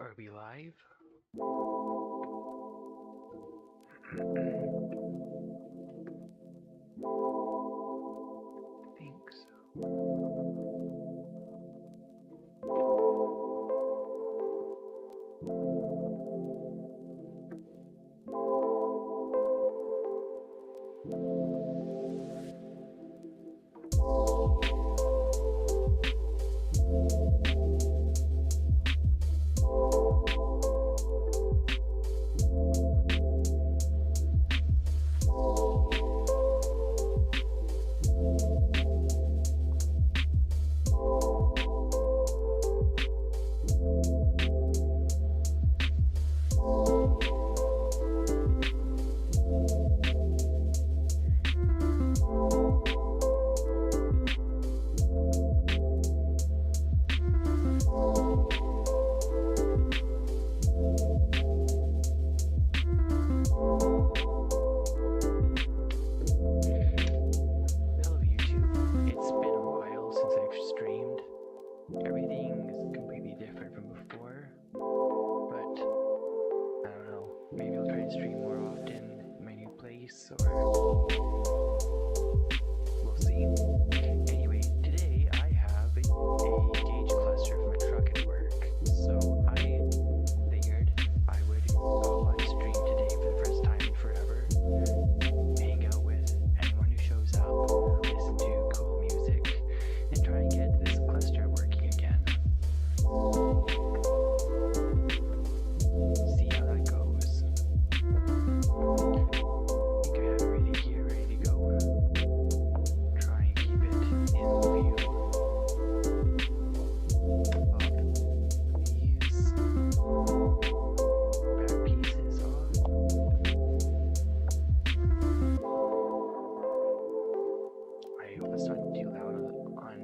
Are we live? I think so. Hello YouTube, it's been a while since I've streamed. Everything is completely different from before, but I don't know, maybe I'll try to stream more often in my new place, or we'll see. Anyway, today I have a gauge cluster from a truck at work, so I figured I would go on stream today for the first time in forever. Hang out with anyone who shows up, listen to cool music, and try and get this cluster working again. See how that goes. I think I have everything here ready to go. Try and keep it in view. Pop these back pieces off. I hope it's not too loud on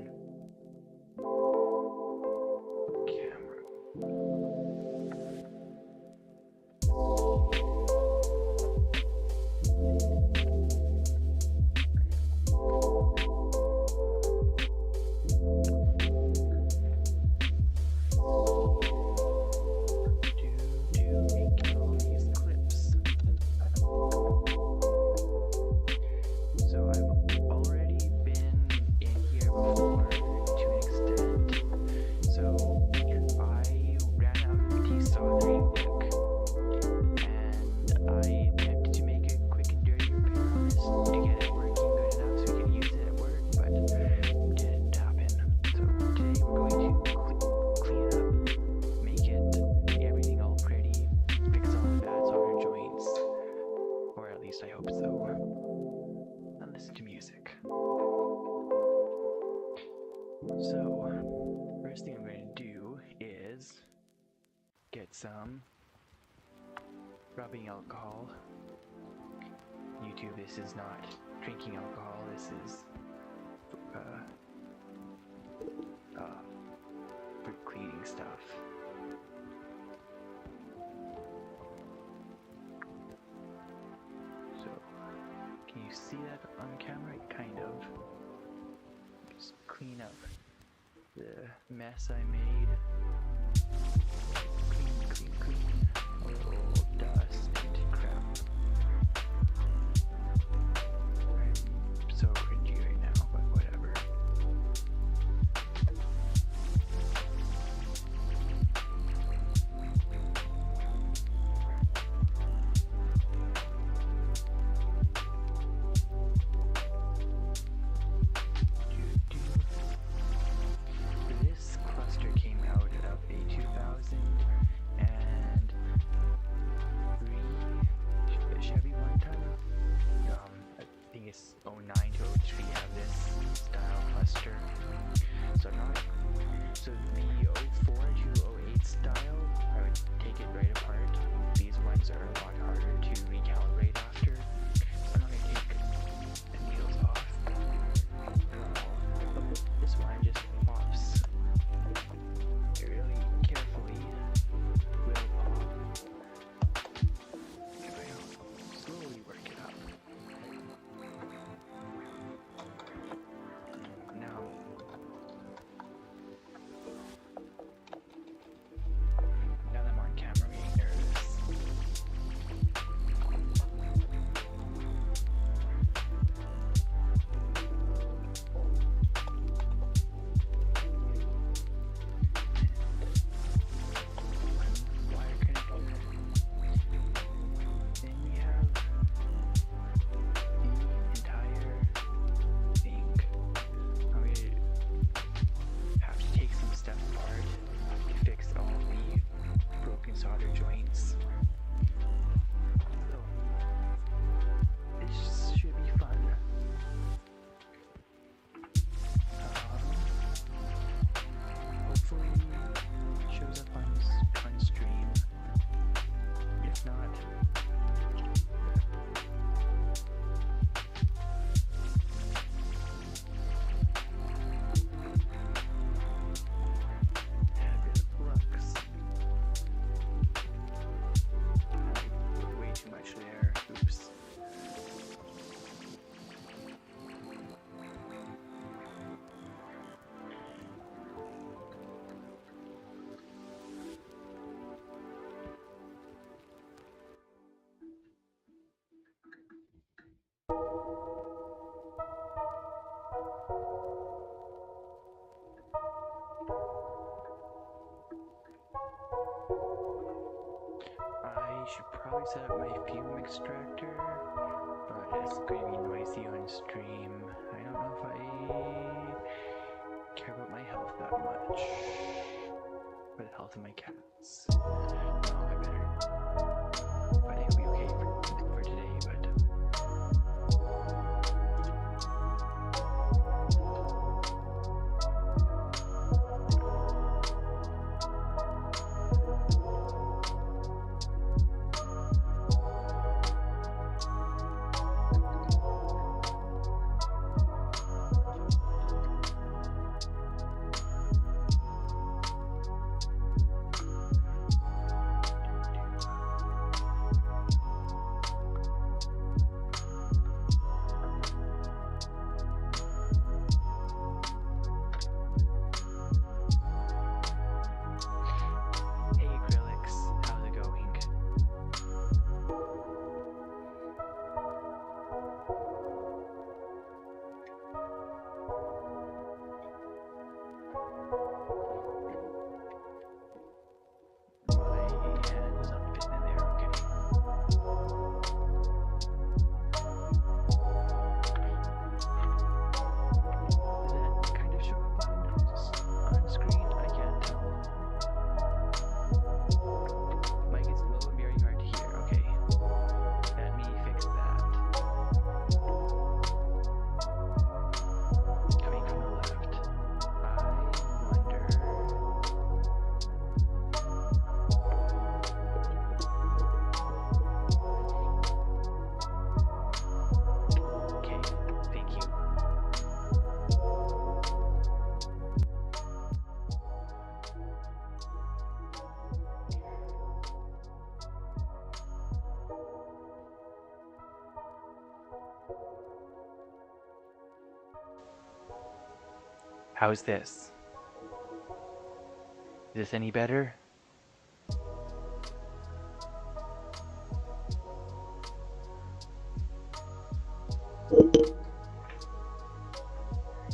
camera. Making all these clips. So I've already been in here before to an extent. So I ran out of the desoldering book, and I attempted to make a quick and dirty repair on this to get it working good enough so we could use it at work, but it didn't happen. So today we're going to clean it up, make everything all pretty, fix all the bad solder joints, or at least I hope so, and listen to music. So, first thing I'm going to do is get some rubbing alcohol. YouTube, this is not drinking alcohol, this is for cleaning stuff. So, can you see that on camera? Kind of. Just clean up the mess I made. Clean. Oh, dust and crap. I'm so cringy right now, but whatever. This cluster came out of a 2000 and probably set up my fume extractor, but it's going to be noisy on stream. I don't know if I care about my health that much. Or the health of my cats. No, I better. I think it'll be okay for today, but. How's this? Is this any better?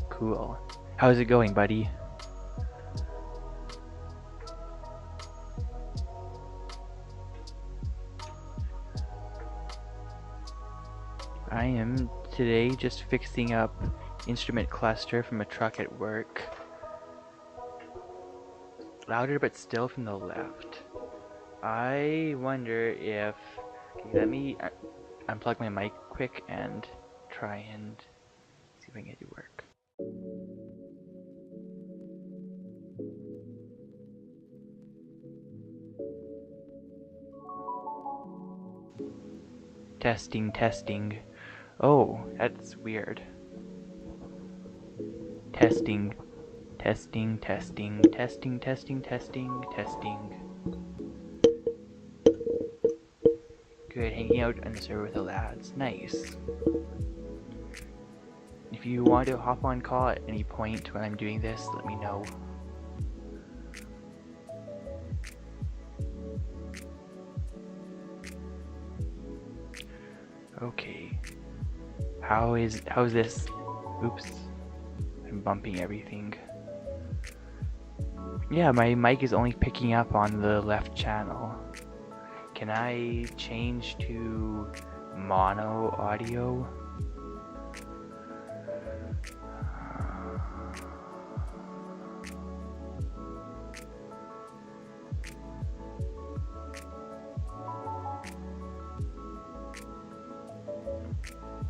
Cool. How's it going, buddy? I am today just fixing up instrument cluster from a truck at work. Louder but still from the left. I wonder if... Okay, let me unplug my mic quick and try and see if I can get it to work. Testing, testing. Oh, that's weird. Testing, testing, testing, testing, testing, testing, testing. Good, hanging out on the server with the lads. Nice. If you want to hop on call at any point when I'm doing this, let me know. Okay. How's this? Oops. I'm bumping everything. Yeah, my mic is only picking up on the left channel. Can I change to mono audio?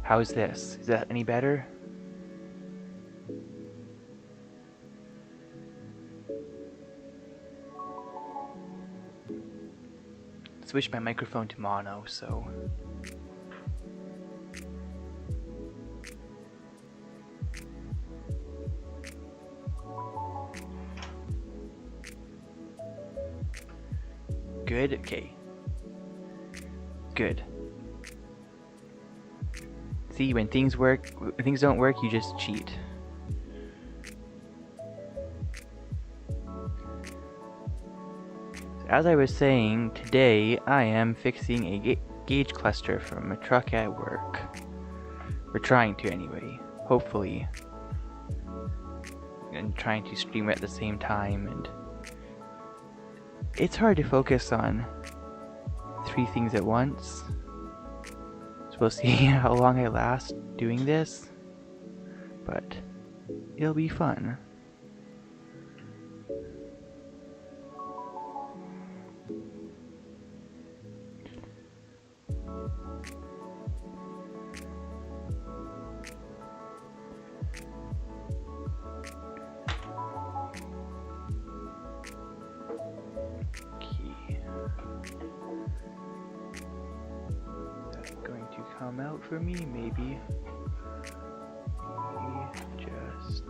How's this? Is that any better? Switch my microphone to mono, so... Good? Okay. Good. See, when things don't work, you just cheat. As I was saying, today I am fixing a gauge cluster from a truck at work. We're trying to anyway, hopefully. And trying to stream at the same time, and it's hard to focus on 3 things at once. So we'll see how long I last doing this, but it'll be fun. Come out for me, maybe. Just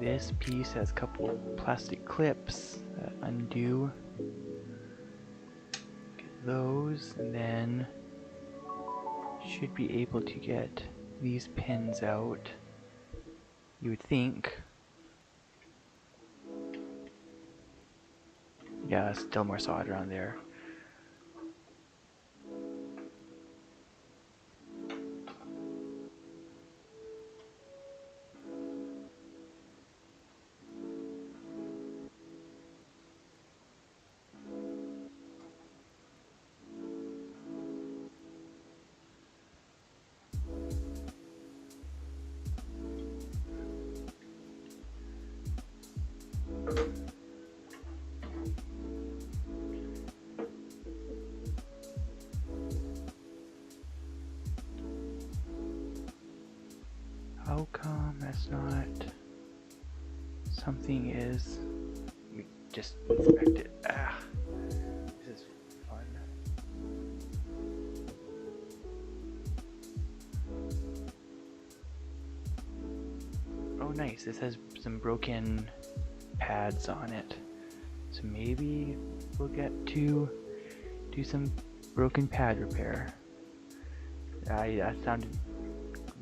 this piece has a couple plastic clips that undo. Get those, and then should be able to get these pins out. You would think. Yeah, still more solder on there. How come that's not something is? Let me just inspect it. Ah, this is fun. Oh, nice. This has some broken pads on it, so maybe we'll get to do some broken pad repair. That sounded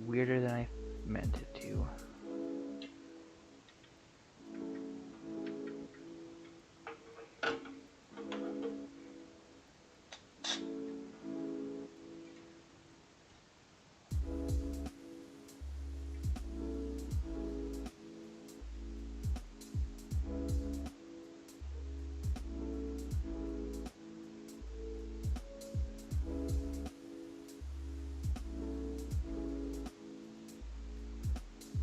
weirder than I meant it to.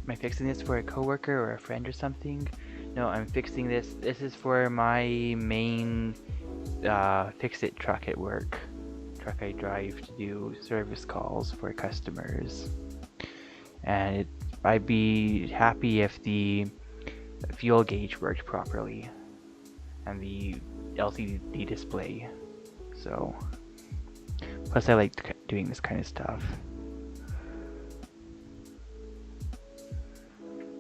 Am I fixing this for a coworker or a friend or something? No, I'm fixing this. This is for my main fix-it truck at work. Truck I drive to do service calls for customers. And I'd be happy if the fuel gauge worked properly and the LCD display. So, plus I like doing this kind of stuff.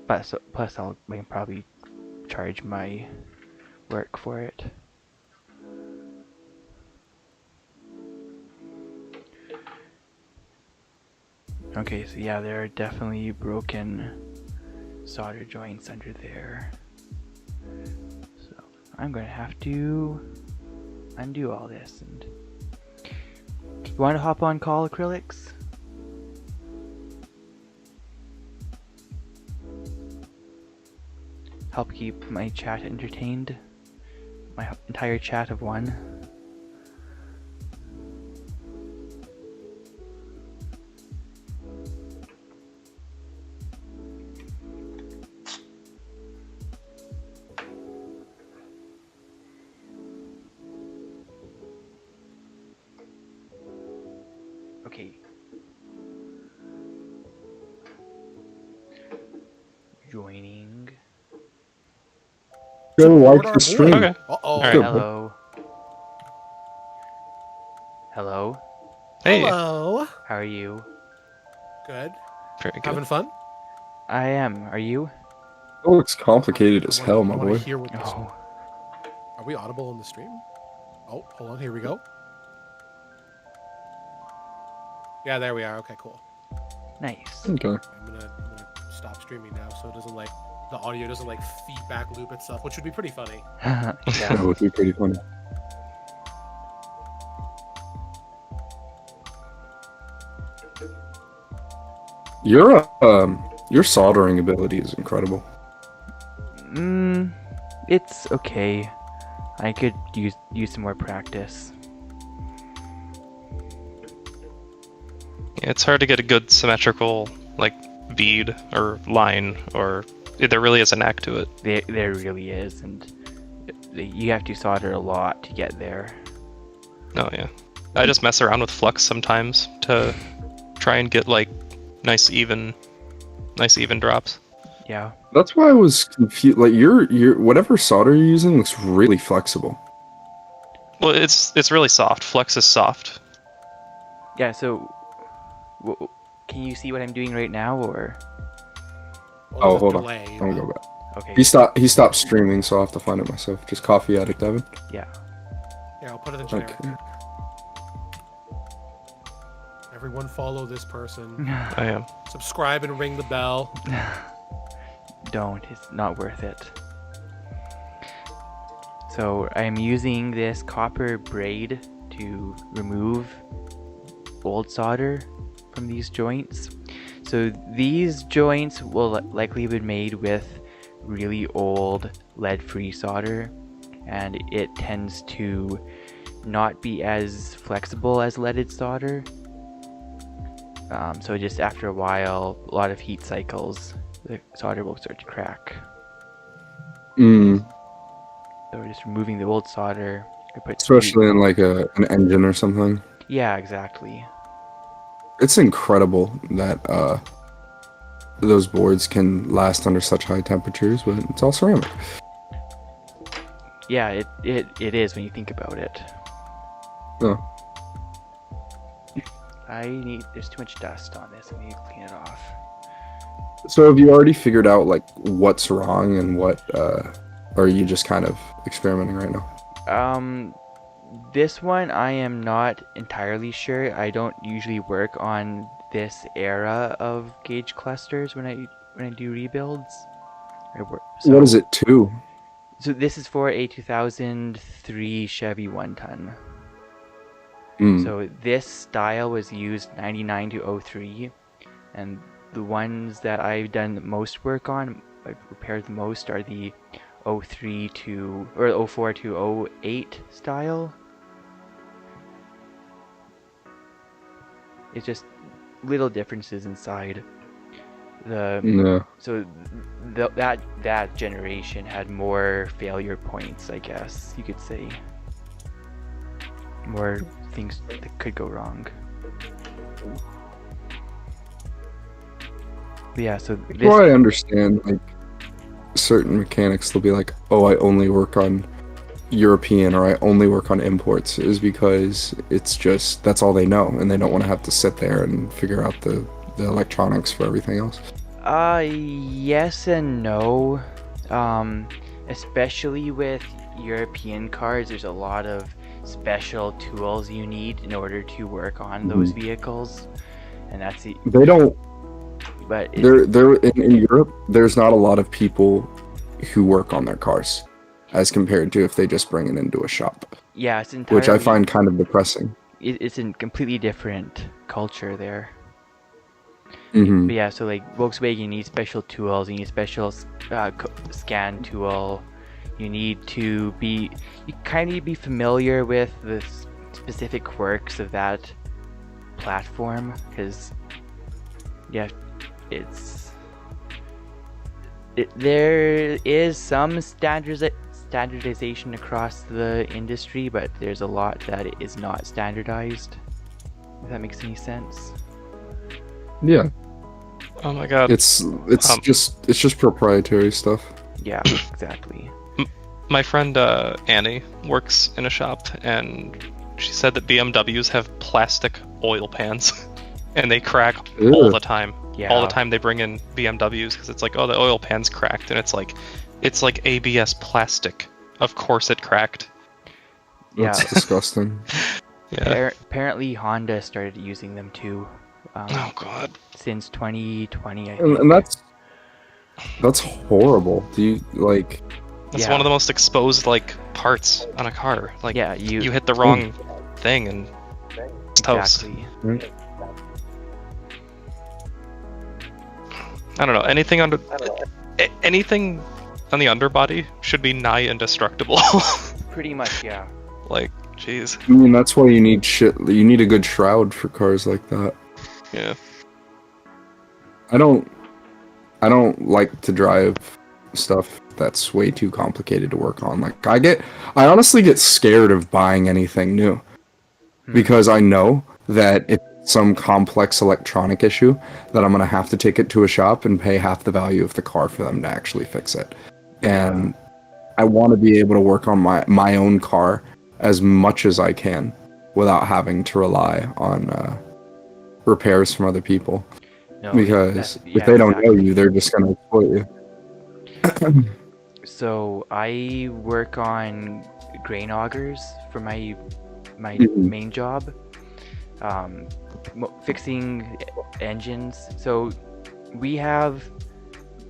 Plus I can probably charge my work for it. Okay, so yeah, there are definitely broken solder joints under there. So I'm gonna have to undo all this. And you want to hop on call, Acrylics? Help keep my chat entertained. My entire chat of one. Okay. Joining. Go like the stream. Okay. Uh-oh. Right. Hello. Hello. Hey. Hello. How are you? Good. Very good. Having fun? I am. Are you? It looks complicated as hell, my I boy. want to hear what this... Oh. Are we audible on the stream? Oh, hold on. Here we go. Yeah, there we are. Okay, cool. Nice. Okay. I'm gonna stop streaming now so it doesn't like the audio doesn't like feedback loop itself, which would be pretty funny. That Yeah. would be pretty funny. Your soldering ability is incredible. It's okay. I could use some more practice. Yeah, it's hard to get a good symmetrical like bead or line, or there really is a knack to it. There really is, and you have to solder a lot to get there. Oh yeah, I just mess around with flux sometimes to try and get like nice even drops. Yeah. That's why I was confused. Like your whatever solder you're using looks really flexible. Well, it's really soft. Flux is soft. Yeah, so can you see what I'm doing right now, or? Well, Oh, there's a hold on. delay, Let me but- go back. Okay. He stopped streaming, so I'll have to find it myself. Just Coffee Addict Evan. Yeah. Yeah, I'll put it in generic. Okay. Everyone follow this person. I am. Subscribe and ring the bell. Don't. It's not worth it. So I'm using this copper braid to remove old solder from these joints. So these joints will likely have been made with really old lead-free solder, and it tends to not be as flexible as leaded solder. So just after a while, a lot of heat cycles, the solder will start to crack. Mm, So we're just removing the old solder. We put especially in like an engine or something. Yeah, exactly. It's incredible that those boards can last under such high temperatures, but it's all ceramic. Yeah, it is when you think about it. Oh. There's too much dust on this. I need to clean it off. So have you already figured out like what's wrong and what or are you just kind of experimenting right now? This one I am not entirely sure. I don't usually work on this era of gauge clusters when I do rebuilds. What is it to? So this is for a 2003 Chevy 1-ton. Mm. So this style was used 99 to 03, and the ones that I've done the most work on, I've repaired the most, are the 04 to 08 style. It's just little differences inside. No. So that generation had more failure points, I guess you could say. More things that could go wrong. But yeah, so this. Well, I understand like certain mechanics. They'll be like, "Oh, I only work on European or I only work on imports," is because it's just that's all they know, and they don't want to have to sit there and figure out the electronics for everything else. Yes and no. Especially with European cars, there's a lot of special tools you need in order to work on those vehicles, and that's the. They don't. But They're in Europe. There's not a lot of people who work on their cars, as compared to if they just bring it into a shop. Yeah, it's entirely. Which I find kind of depressing. It's a completely different culture there. Mm-hmm. But yeah, so like Volkswagen, you need special tools. You need special scan tool. You need to be. You kind of need to be familiar with the specific quirks of that platform, because yeah, there is some standardization across the industry, but there's a lot that is not standardized. If that makes any sense. Yeah, Oh my god. it's just proprietary stuff. Yeah, exactly. My friend Annie works in a shop, and she said that BMWs have plastic oil pans, and they crack all Ew. the time. Yeah. All the time they bring in BMWs because it's like, oh, the oil pan's cracked, and it's like ABS plastic. Of course it cracked. That's Yeah. disgusting. Yeah. Apparently Honda started using them too. Oh god. Since 2020, I think. And that's horrible. Do you like? That's Yeah. one of the most exposed like parts on a car. Like Yeah, you hit the wrong thing and it's toast. exactly. I don't know. Anything on the underbody should be nigh indestructible. Pretty much, yeah. Like, jeez. I mean, that's why you need shit. You need a good shroud for cars like that. Yeah. I don't like to drive stuff that's way too complicated to work on. Like I honestly get scared of buying anything new because I know that if it's some complex electronic issue that I'm gonna have to take it to a shop and pay half the value of the car for them to actually fix it. And I want to be able to work on my own car as much as I can without having to rely on repairs from other people. No, Because if they don't know you, they're just gonna exploit you. So I work on grain augers for my Mhm. main job, fixing engines. So we have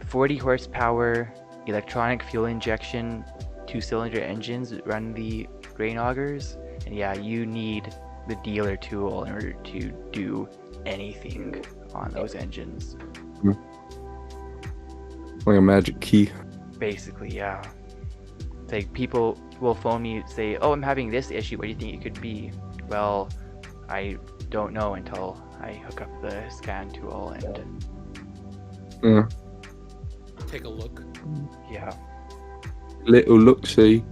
40 horsepower electronic fuel injection 2-cylinder engines that run the grain augers, and yeah, you need the dealer tool in order to do anything on those engines. Like a magic key. Basically, yeah. It's like people will phone me and say, "Oh, I'm having this issue. What do you think it could be?" Well, I don't know until I hook up the scan tool and Yeah. Take a look. yeah. Little look see.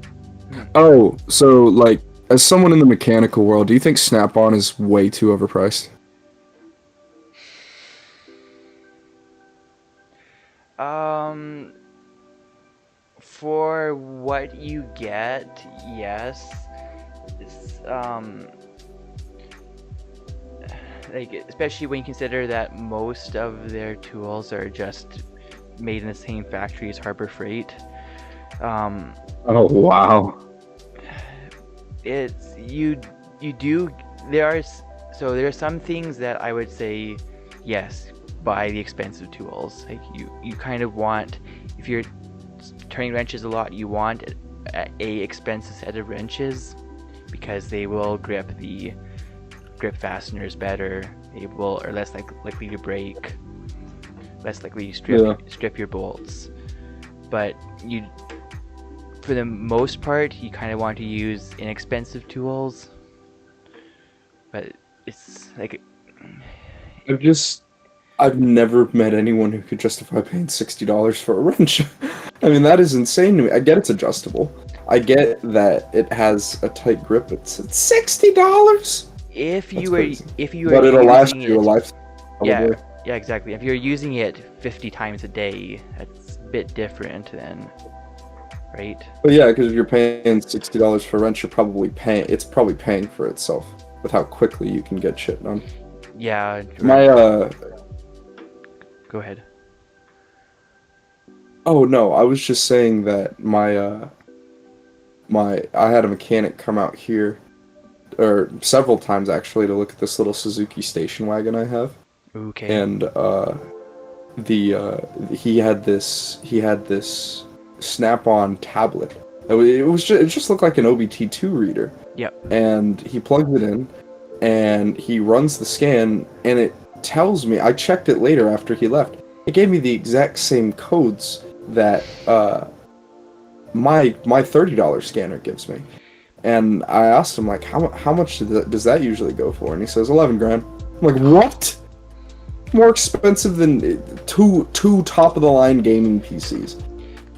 Oh, so like as someone in the mechanical world, do you think Snap-on is way too overpriced? For what you get, yes. Like especially when you consider that most of their tools are just made in the same factory as Harbor Freight. Oh wow. It's you do there are some things that I would say yes, buy the expensive tools. Like you kind of want, if you're turning wrenches a lot, you want a expensive set of wrenches because they will grip fasteners better. They are less likely to break, less likely to strip your bolts. But for the most part, you kind of want to use inexpensive tools. But it's like I've never met anyone who could justify paying $60 for a wrench. I mean, that is insane to me. I get it's adjustable. I get that it has a tight grip. It's $60. if you were But it'll last using you a it, lifetime. yeah, probably. yeah, exactly. If you're using it 50 times a day, that's a bit different then, right? But yeah, because if you're paying $60 for a wrench, you're probably paying for itself with how quickly you can get shit done. Yeah. My Go ahead. Oh no, I was just saying that I had a mechanic come out here, or several times actually, to look at this little Suzuki station wagon I have. Okay. And he had this Snap-on tablet. It just looked like an OBT2 reader. Yep. And he plugs it in, and he runs the scan, and it tells me. I checked it later after he left. It gave me the exact same codes that my $30 scanner gives me. And I asked him, like, how much does that usually go for? And he says 11 grand. I'm like, what? More expensive than two top of the line gaming PCs.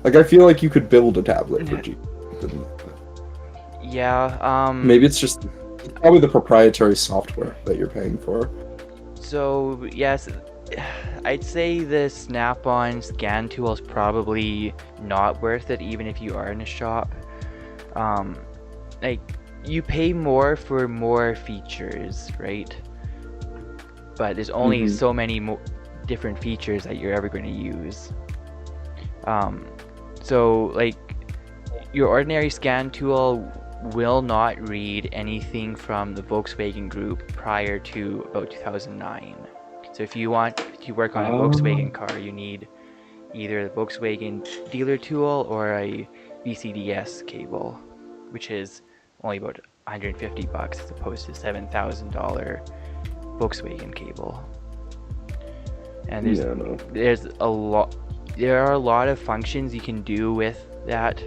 Like, I feel like you could build a tablet for cheap. Yeah. Maybe it's probably the proprietary software that you're paying for. So yes, I'd say the Snap-on scan tool is probably not worth it, even if you are in a shop. Like, you pay more for more features, right? But there's only so many different features that you're ever going to use. So like, your ordinary scan tool will not read anything from the Volkswagen Group prior to about 2009. So if you want to work on a Volkswagen car, you need either the Volkswagen dealer tool or a VCDS cable, which is only about $150 as opposed to $7,000 Volkswagen cable. And there are a lot of functions you can do with that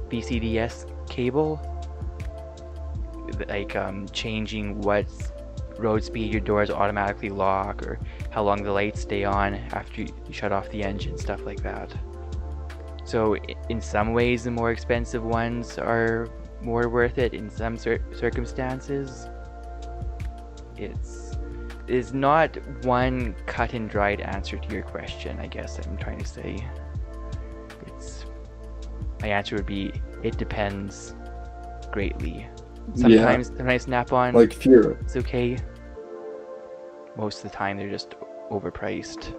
VCDS cable, like changing what's road speed your doors automatically lock, or how long the lights stay on after you shut off the engine, stuff like that. So in some ways the more expensive ones are more worth it. In some circumstances, it's not one cut and dried answer to your question, I guess I'm trying to say. My answer would be, it depends greatly. Sometimes Snap-on, Like if you're, it's okay. Most of the time they're just overpriced.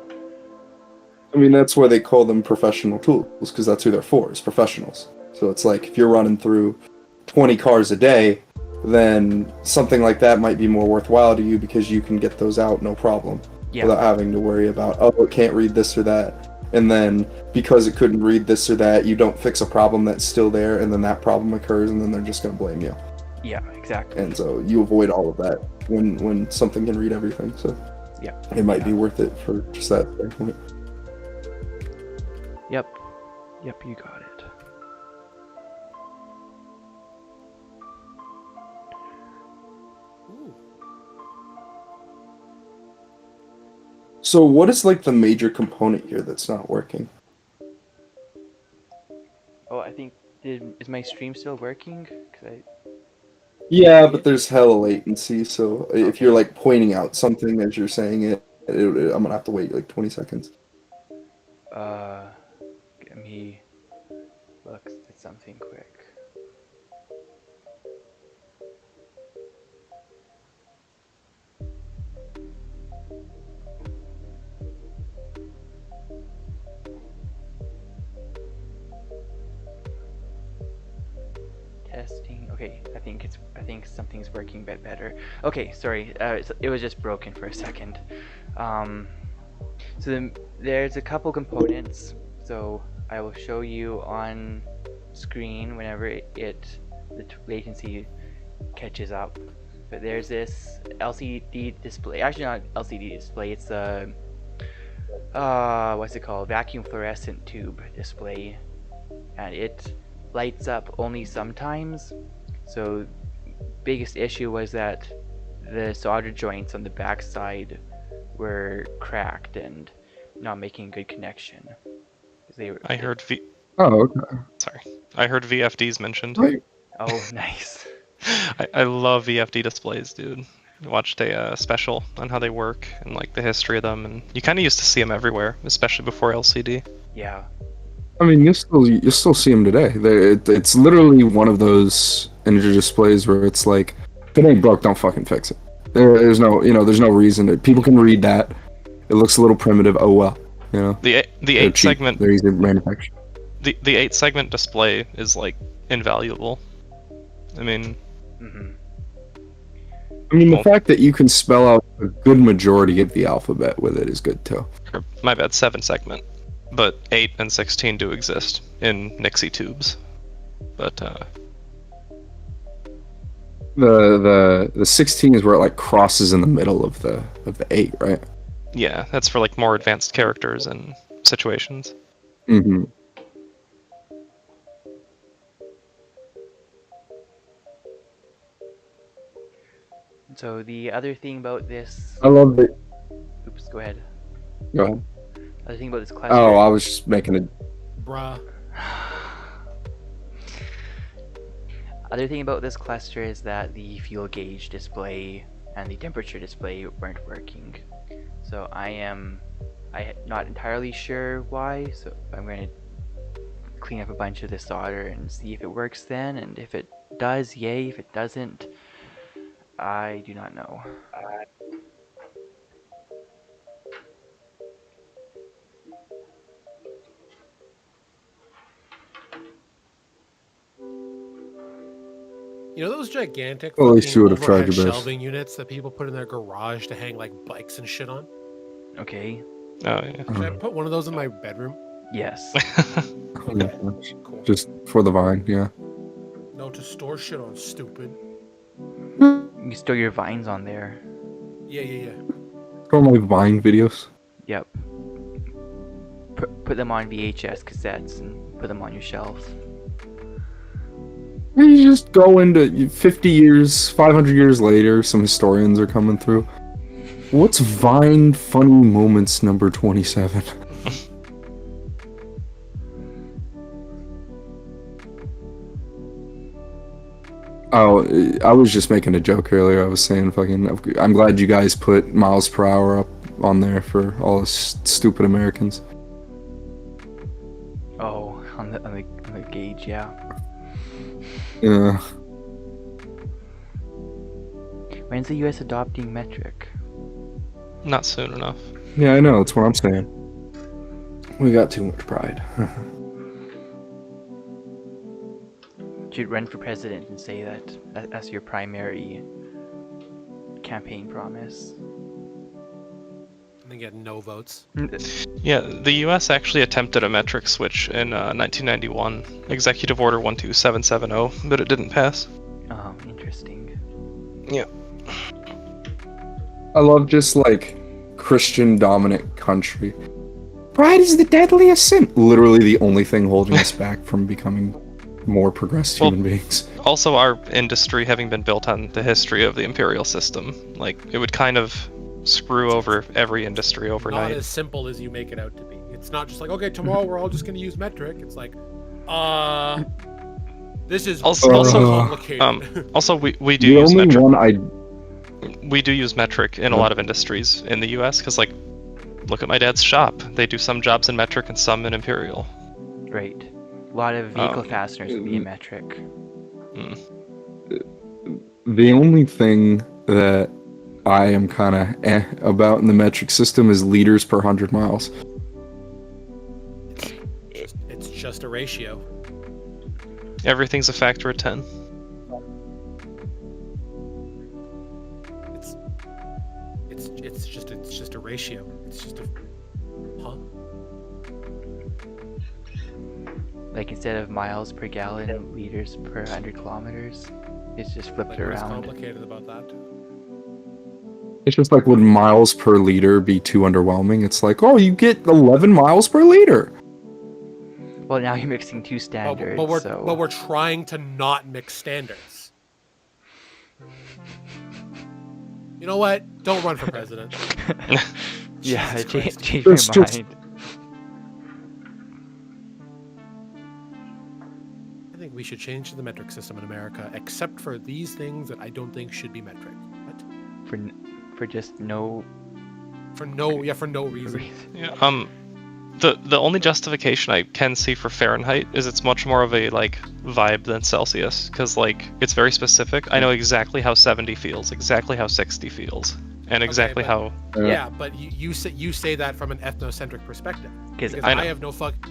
I mean, that's why they call them professional tools, because that's who they're for, is professionals. So it's like if you're running through 20 cars a day, then something like that might be more worthwhile to you because you can get those out no problem without having to worry about, oh, it can't read this or that. And then because it couldn't read this or that, you don't fix a problem that's still there, and then that problem occurs, and then they're just going to blame you. Yeah, exactly. And so you avoid all of that when something can read everything. So yeah, it might be worth it for just that standpoint. Yep, you got it. Ooh. So what is like the major component here that's not working? Oh, I think, is my stream still working? Yeah, but there's hella latency, so if Okay. you're like pointing out something as you're saying it, I'm gonna have to wait like 20 seconds. Let me look at something quick. Testing. Okay, I think something's working a bit better. Okay, sorry. It was just broken for a second. So there's a couple components. So I will show you on screen whenever the latency catches up. But there's this LCD display. Actually, not LCD display. It's a what's it called? Vacuum fluorescent tube display, and it lights up only sometimes. So biggest issue was that the solder joints on the back side were cracked and not making a good connection. I heard Oh, okay. Sorry, I heard VFDs mentioned. Right. Oh, nice. I love VFD displays, dude. I watched a special on how they work and like the history of them, and you kind of used to see them everywhere, especially before LCD. Yeah. I mean, you still see them today. It's literally one of those energy displays where it's like, if it ain't broke, don't fucking fix it. There's no reason. People can read that. It looks a little primitive. Oh well, you know. The They're 8 cheap. segment They're easy to manufacture. the 8 segment display is like invaluable. I mean, the fact that you can spell out a good majority of the alphabet with it is good too. My bad, 7 segment. But 8 and 16 do exist in Nixie tubes. But The 16 is where it like crosses in the middle of the 8, right? yeah, that's for like more advanced characters and situations. Mm-hmm. So the other thing about this... I love it. Oops, go ahead. Go ahead. Other thing about this cluster... Oh, I was just making it. Bruh. Other thing about this cluster is that the fuel gauge display and the temperature display weren't working. So I'm not entirely sure why, so I'm going to clean up a bunch of the solder and see if it works then, and if it does, yay. If it doesn't, I do not know. You know those gigantic Well, at least fucking you would have tried overhead your best. shelving units that people put in their garage to hang like bikes and shit on? Okay. Oh yeah. Should I put one of those in my bedroom? Yes. Okay. Yeah, Cool. just for the vine, yeah. No, to store shit on, stupid. You can store your vines on there. Yeah. For my Vine videos. Yep. Put them on VHS cassettes and put them on your shelf. You just go into 50 years, 500 years later, some historians are coming through. What's Vine funny moments number 27? Oh, I was just making a joke earlier. I was saying fucking. I'm glad you guys put miles per hour up on there for all the stupid Americans. Oh, on the gauge, yeah. Yeah. When's the U.S. adopting metric? Not soon enough. Yeah, I know. That's what I'm saying. We got too much pride. Should run for president and say that as your primary campaign promise. And get no votes. Yeah, the U.S. actually attempted a metric switch in 1991, Executive Order 12770, but it didn't pass. Oh, interesting. Yeah. I love just like Christian dominant country. Pride is the deadliest sin. Literally the only thing holding us back from becoming more progressed human beings. Also, our industry having been built on the history of the imperial system, like, it would kind of screw over every industry overnight. Not as simple as you make it out to be. It's not just like, okay, tomorrow we're all just going to use metric. It's like, this is Also- complicated. Also, we do The use only metric. one We do use metric in a lot of industries in the U.S. because, like, look at my dad's shop. They do some jobs in metric and some in imperial. Right. A lot of vehicle fasteners would be in metric. the only thing that I am kind of about in the metric system is liters per 100 miles. It's just a ratio. Everything's a factor of 10. It's just a ratio. It's just a Like, instead of miles per gallon, liters per 100 kilometers, it's just flipped Like, what's around. complicated about that? It's just like, would miles per liter be too underwhelming? It's like, oh, you get 11 miles per liter. Well, now you're mixing two standards, But we're trying to not mix standards. You know what? Don't run for president. yeah, Jesus Christ. change your It's just- mind. I think we should change the metric system in America, except for these things that I don't think should be metric. What? For just no For no reason. reason. Yeah. The only justification I can see for Fahrenheit is it's much more of a, like, vibe than Celsius, because, like, it's very specific. I know exactly how 70 feels, exactly how 60 feels, and exactly but- how. Yeah, but you say that from an ethnocentric perspective. Because Because I know.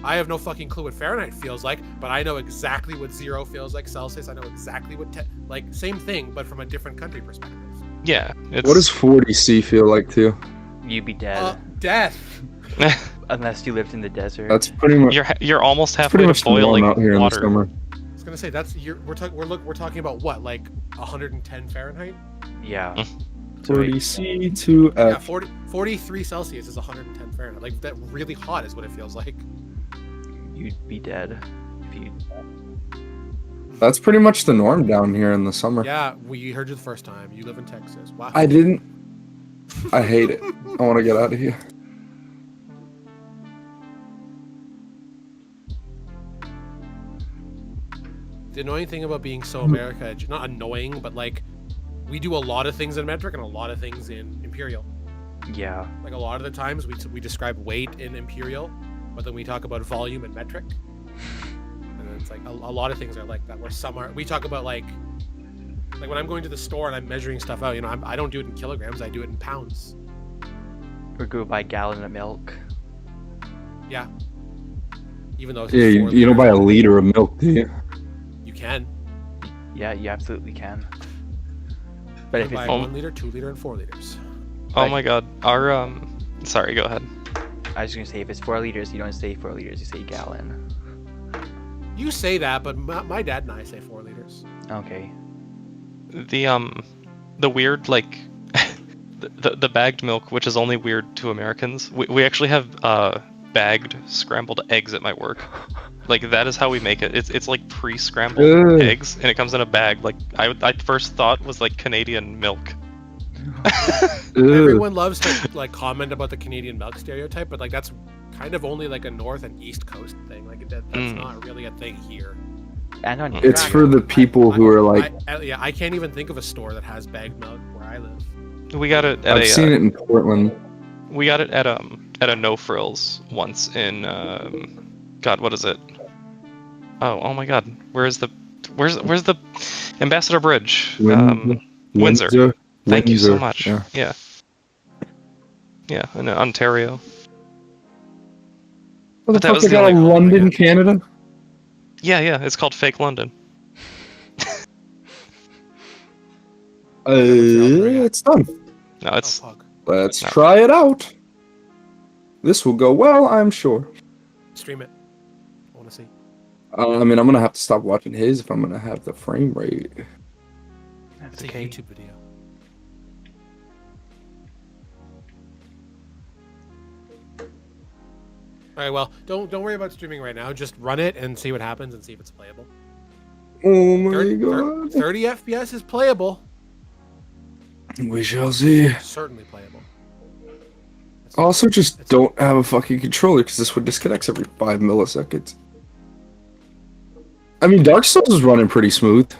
I have no fucking clue what Fahrenheit feels like, but I know exactly what 0 feels like Celsius. I know exactly what like same thing, but from a different country perspective. Yeah. It's, What does 40C feel like to you? you'd be dead Death. unless you lived in the desert. That's pretty much you're almost pretty halfway much to the norm boiling out here in the water. summer. I was gonna say we're talking about what, like 110 Fahrenheit? yeah. Mm. So wait, 40C to Yeah, F. 43 Celsius is 110 Fahrenheit. Like, that really hot is what it feels like. you'd be dead if you. That's pretty much the norm down here in the summer. Yeah, we heard you the first time. You live in Texas. Wow. I didn't. I hate it. I want to get out of here. The annoying thing about being so America, not annoying, but like, we do a lot of things in metric and a lot of things in imperial. Yeah. Like, a lot of the times we describe weight in imperial, but then we talk about volume in metric. And then it's like a lot of things are like that. Where some are, we talk about like when I'm going to the store and I'm measuring stuff out. You know, I don't do it in kilograms. I do it in pounds. Or go buy a gallon of milk. Yeah. Even though it's Yeah, just 4 you don't buy a liters, liter of milk, do you? you can. Yeah, you absolutely can. But if You buy it's, 1 liter, 2 liter, and 4 liters. Oh my god. Our sorry, go ahead. I was gonna say, if it's 4 liters, you don't say 4 liters, you say gallon. You say that, but my dad and I say 4 liters. Okay. The weird, like, the bagged milk, which is only weird to Americans. We actually have bagged scrambled eggs at my work. Like that is how we make it. It's like pre-scrambled Ugh. eggs, and it comes in a bag. Like I first thought was like Canadian milk. Ugh. Everyone loves to like comment about the Canadian milk stereotype, but like that's kind of only like a North and East Coast thing. Like that's not really a thing here. And on It's for the people who are like. I can't even think of a store that has bagged milk where I live. We got it at I've seen it in Portland. We got it at a No Frills once in God, what is it? Oh my God, where's the Ambassador Bridge? Windsor. Thank you so much. Yeah, in Ontario. What But the that fuck, was they the got only- London, Canada? Yeah, it's called Fake London. It's done. No, it's Oh, fuck. Let's No. try it out. This will go well, I'm sure. Stream it. I want to see. I mean, I'm gonna have to stop watching his if I'm gonna have the frame rate. That's It's a okay. YouTube video. All right. Well, don't worry about streaming right now. Just run it and see what happens and see if it's playable. Oh my 30 FPS is playable. We shall see. Certainly playable. Also, just don't have a fucking controller because this one disconnects every 5 milliseconds. I mean, Dark Souls is running pretty smooth.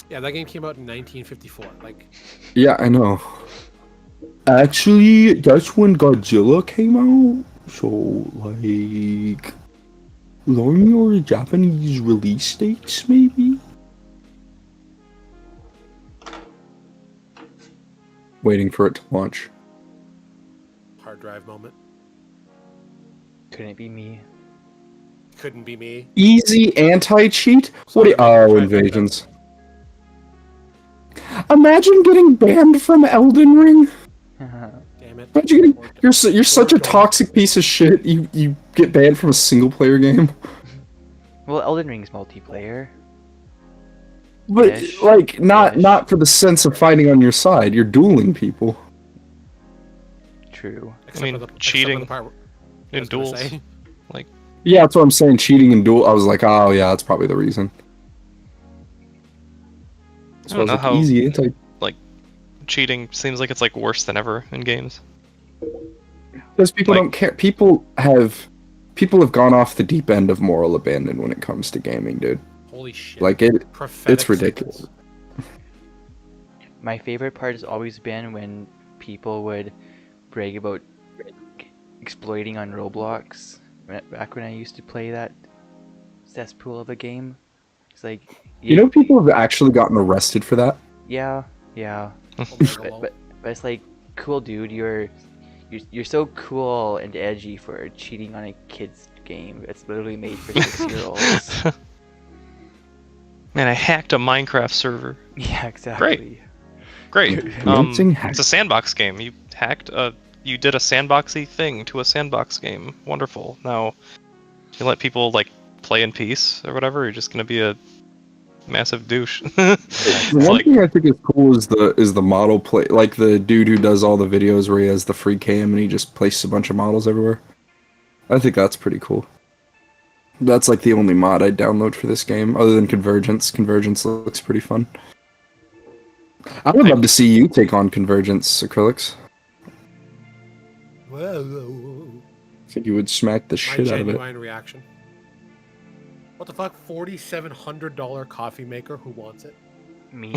Yeah, that game came out in 1954. Like, Yeah, I know. Actually, that's when Godzilla came out. So, like, learn your Japanese release dates, maybe? Waiting for it to launch. hard drive moment. Couldn't it be me? Couldn't be me. Easy anti-cheat? What do you- Sorry, Oh, try invasions. Imagine getting banned from Elden Ring. Damn it. Imagine getting, you're such a toxic piece of shit. You get banned from a single player game. Well, Elden Ring's multiplayer. But Ish. like not Ish. for the sense of fighting on your side. You're dueling people. True. Except mean, for the cheating part I in was gonna duels. say. Yeah, that's what I'm saying. Cheating in duel. I was like, oh yeah, that's probably the reason. So I don't know like, how easy anti. cheating seems like it's like worse than ever in games. Because people like- don't care. People have gone off the deep end of moral abandon when it comes to gaming, dude. Holy shit. Like it. Prophetic it's ridiculous. sentence. My favorite part has always been when people would brag about exploiting on Roblox. Back when I used to play that cesspool of a game. It's like, You know, people have actually gotten arrested for that. yeah. But it's like, cool, dude. You're so cool and edgy for cheating on a kid's game. It's literally made for 6-year-olds. Man, I hacked a Minecraft server. Yeah, exactly. Great. Commencing hack. It's a sandbox game. You did a sandboxy thing to a sandbox game. Wonderful. Now, you let people like play in peace or whatever. You're just gonna be a massive douche. The one like- thing I think is cool is the model play, like the dude who does all the videos where he has the free cam and he just places a bunch of models everywhere. I think that's pretty cool. That's like the only mod I'd download for this game, other than Convergence. Convergence looks pretty fun. I would love to see you take on Convergence, Acrylics. Whoa. I think you would smack the My shit out of it. genuine reaction. What the fuck? $4,700 coffee maker? Who wants it? Me.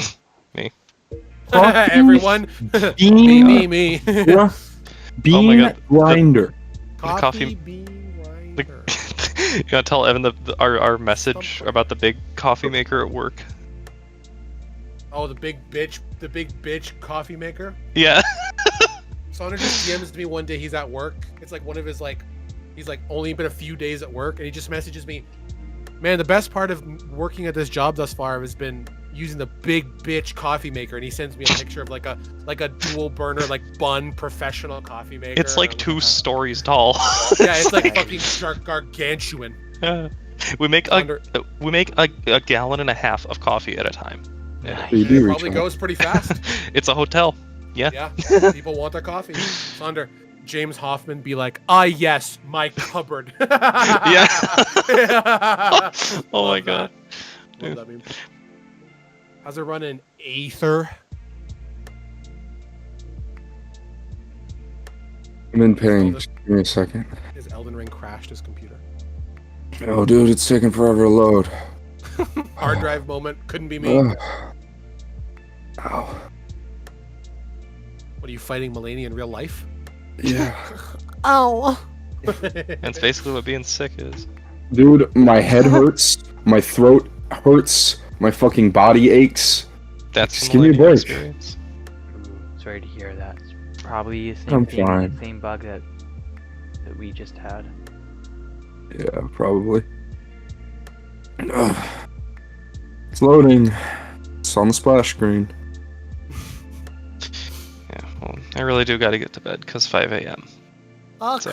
Everyone. Bean, me. bean Oh my God. grinder. Coffee coffee- bean The- grinder. You gotta tell Evan our message about the big coffee maker at work. Oh, the big bitch coffee maker. Yeah. Sonder just DMs me one day. He's at work. It's like one of his he's like only been a few days at work, and he just messages me, "Man, the best part of working at this job thus far has been using the big bitch coffee maker." And he sends me a picture of like a dual burner bun professional coffee maker. It's like and 2 stories tall. yeah, it's like fucking gargantuan. we make Sonder, a gallon and a half of coffee at a time. Nice. You and do it reach probably out. goes pretty fast. It's a hotel. Yeah, people want their coffee. Sonder, James Hoffman be like, "Ah, yes, my cupboard." Yeah. Oh my Love god. that. Love that meme. How's it running, Aether? I'm in pain. Just give me a second. His Elden Ring crashed his computer. Oh, dude, it's taking forever to load. Hard drive moment. Couldn't be me. Ugh. Ow. What are you fighting, Mulaney, in real life? Yeah. Ow. That's basically what being sick is. Dude, my head hurts. My throat hurts. My fucking body aches. That's Just the give me a millennial break. experience. Ooh, sorry to hear that. It's probably the same I'm thing, fine. same bug that we just had. Yeah, probably. Ugh. It's loading. It's on the splash screen. Yeah, well, I really do got to get to bed because 5 a.m. So,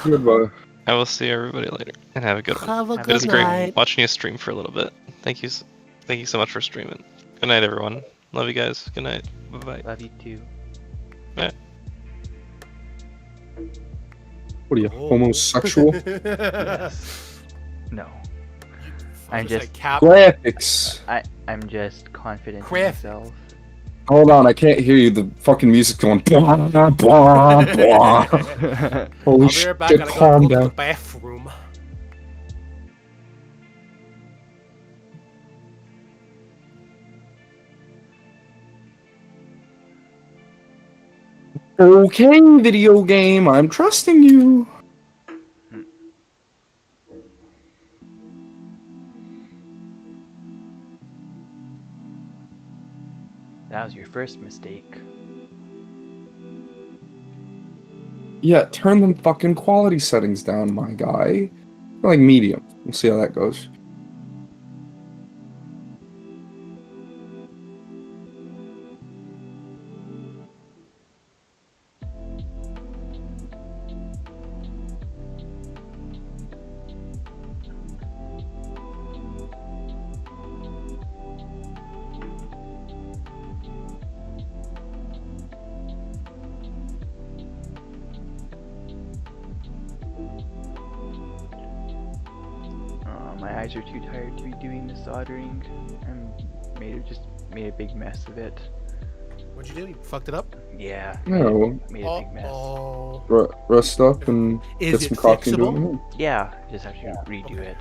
Goodbye. I will see everybody later and have a good one. Have a It It good was great night. watching you stream for a little bit. Thank you so much for streaming. Good night, everyone. Love you guys. Good night. Bye bye. Love you too. What are you, Oh. homosexual? Yes. No. I'm just- Cap. Graphics. I'm just confident in Craft. myself. Hold on, I can't hear you. The fucking music's going. Blah, blah, blah, blah. Holy I'll be shit, right back. I gotta calm go to the down. bathroom. Okay, video game, I'm trusting you. That was your first mistake. Yeah, turn them fucking quality settings down, my guy. Like medium. We'll see how that goes. My eyes are too tired to be doing the soldering. Just made a big mess of it. What'd you do? You fucked it up? Yeah. Yeah, well, Made a big mess. Oh. rest up and get Is some it coffee and do it. fixable? again. Yeah, just have to redo Okay. it.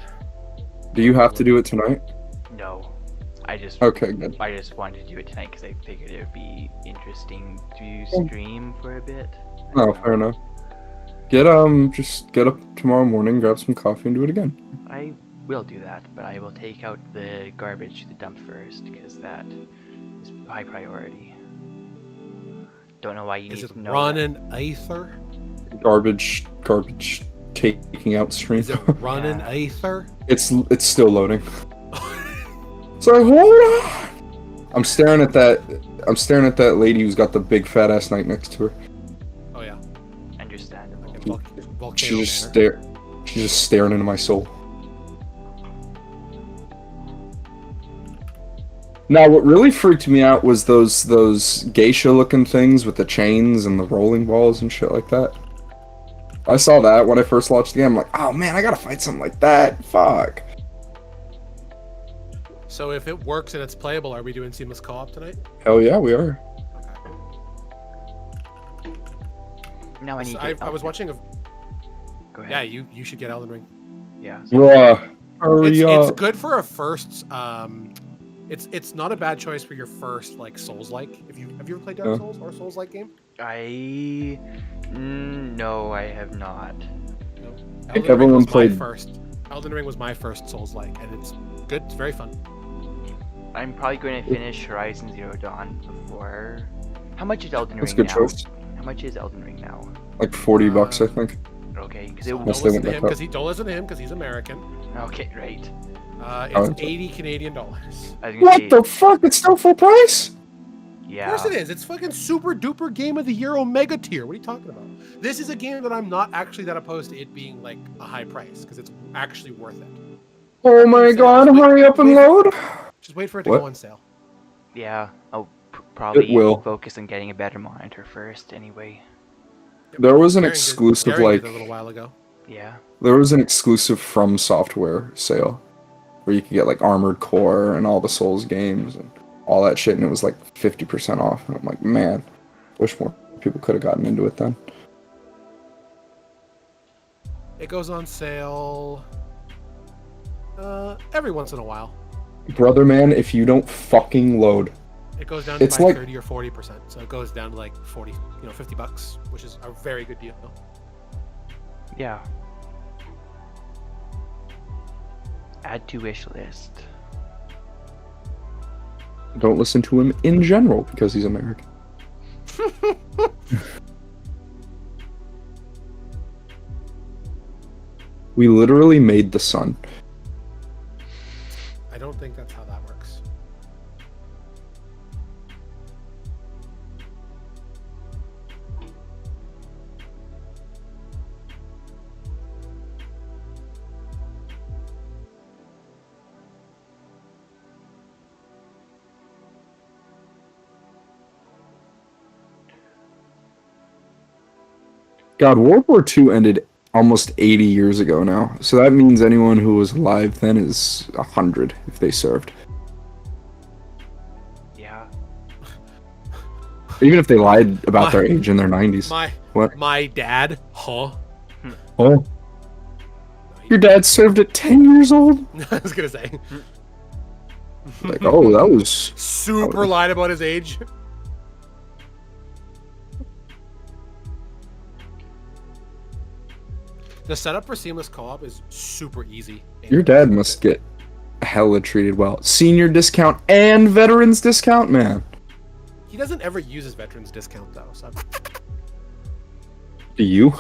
Do you have to do it tonight? No, I just Okay, good. wanted to do it tonight because I figured it would be interesting to Oh. stream for a bit. Oh, fair enough. Just get up tomorrow morning, grab some coffee, and do it again. I will do that, but I will take out the garbage to the dump first because that is high priority. Don't know why you Is need it to know running Aether? Garbage taking out stream. Is it running Yeah. Aether? It's still loading. So hold on. I'm staring at that lady who's got the big fat ass knight next to her. Oh yeah. that. Understandable. Okay, volcano She's manor. just staring into my soul. Now, what really freaked me out was those geisha-looking things with the chains and the rolling balls and shit like that. I saw that when I first launched the game. I'm like, oh man, I gotta fight something like that. Fuck. So if it works and it's playable, are we doing seamless co-op tonight? Hell yeah, we are. Now I need. I was watching a. Go ahead. Yeah, you should get Elden Ring. Yeah. Bruh, hurry It's up. good for a first. It's not a bad choice for your first like Souls-like. Have you ever played Dark Yeah. Souls or a Souls-like game? No, I have not. No. I think Elden Ring everyone was my played- first. Elden Ring was my first Souls-like, and it's good. It's very fun. I'm probably going to finish Horizon Zero Dawn before. How much is Elden That's a Ring good now? choice. How much is Elden Ring now? Like 40 bucks, I think. Okay, because Don't Unless they listen went to back him up. because don't listen to him because he's American. Okay, right. Oh, It's it's- 80 Canadian dollars. I was gonna What say, the fuck? It's still full price? yeah. Of course it is. It's fucking super duper game of the year Omega tier. What are you talking about? This is a game that I'm not actually that opposed to it being like a high price because it's actually worth it. Oh my god, hurry up and load. Just wait for it to What? go on sale. Yeah, I'll probably will. focus on getting a better monitor first anyway. There was an Garen did- exclusive Garen like did a little while ago. Yeah. there was an exclusive From Software sale where you could get like Armored Core and all the Souls games and all that shit, and it was like 50% off. And I'm like, man, wish more people could have gotten into it then. It goes on sale every once in a while. Brother man, if you don't fucking load. It goes down to It's by like- 30 or 40%. So it goes down to like 40, $50, which is a very good deal. Yeah. Add to wish list. Don't listen to him in general because he's American. We literally made the sun. I don't think that's how that works. God, World War II ended almost 80 years ago now. So that means anyone who was alive then is 100 if they served. Yeah. Even if they lied about their age in their 90s. What? My dad, huh? Oh, your dad served at 10 years old? I was gonna say. Like, oh, that was... Super lied about his age. The setup for seamless co-op is super easy. Your dad must get hella treated well. Senior discount and veterans discount, man. He doesn't ever use his veterans discount though, so Do you?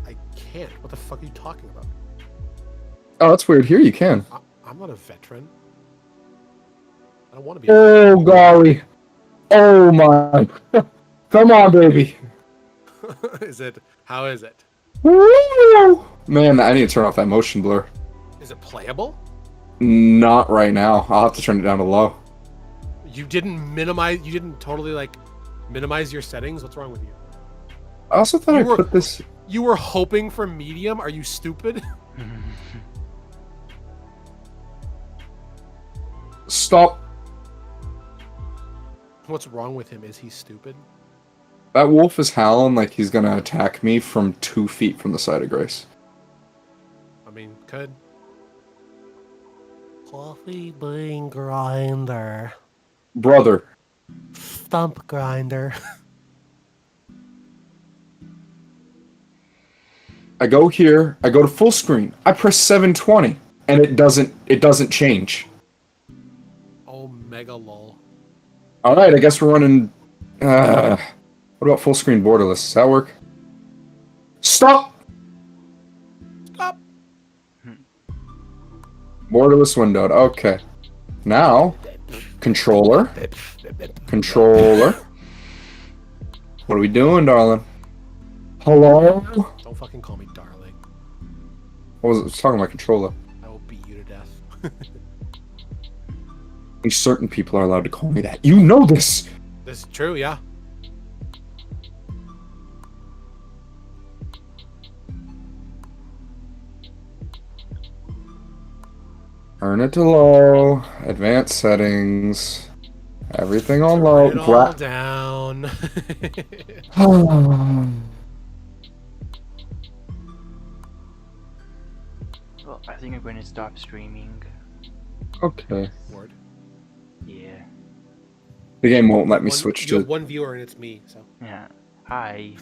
I can't. What the fuck are you talking about? Oh, that's weird. Here you can. I'm not a veteran. I don't want to be. A Oh, golly. Oh, my. Come on, baby. veteran. Is it? How is it? Woo! Man, I need to turn off that motion blur. Is it playable? Not right now. I'll have to turn it down to low. You didn't minimize. You didn't totally like minimize your settings. What's wrong with you? I also thought You I were- put this... You were hoping for medium. Are you stupid? Stop. What's wrong with him? Is he stupid? That wolf is howling like he's gonna attack me from 2 feet from the side of Grace. I mean, could. Coffee bean grinder. Brother. Stump grinder. I go here, I go to full screen, I press 720, and it doesn't change. Oh, mega lol. Alright, I guess we're running... what about full screen borderless? Does that work? Stop! Stop. Borderless windowed, okay. Now, controller. Controller. What are we doing, darling? Hello? Don't fucking call me darling. What was it? I was talking about controller. I will beat you to death. Only certain people are allowed to call me that. You know this! This is true, yeah. Turn it to low. Advanced settings. Everything on low. Turn it all down. Well, I think I'm going to stop streaming. Okay. Word. Yeah. The game won't let me One- switch you to... have one viewer and it's me, so. Yeah. Hi.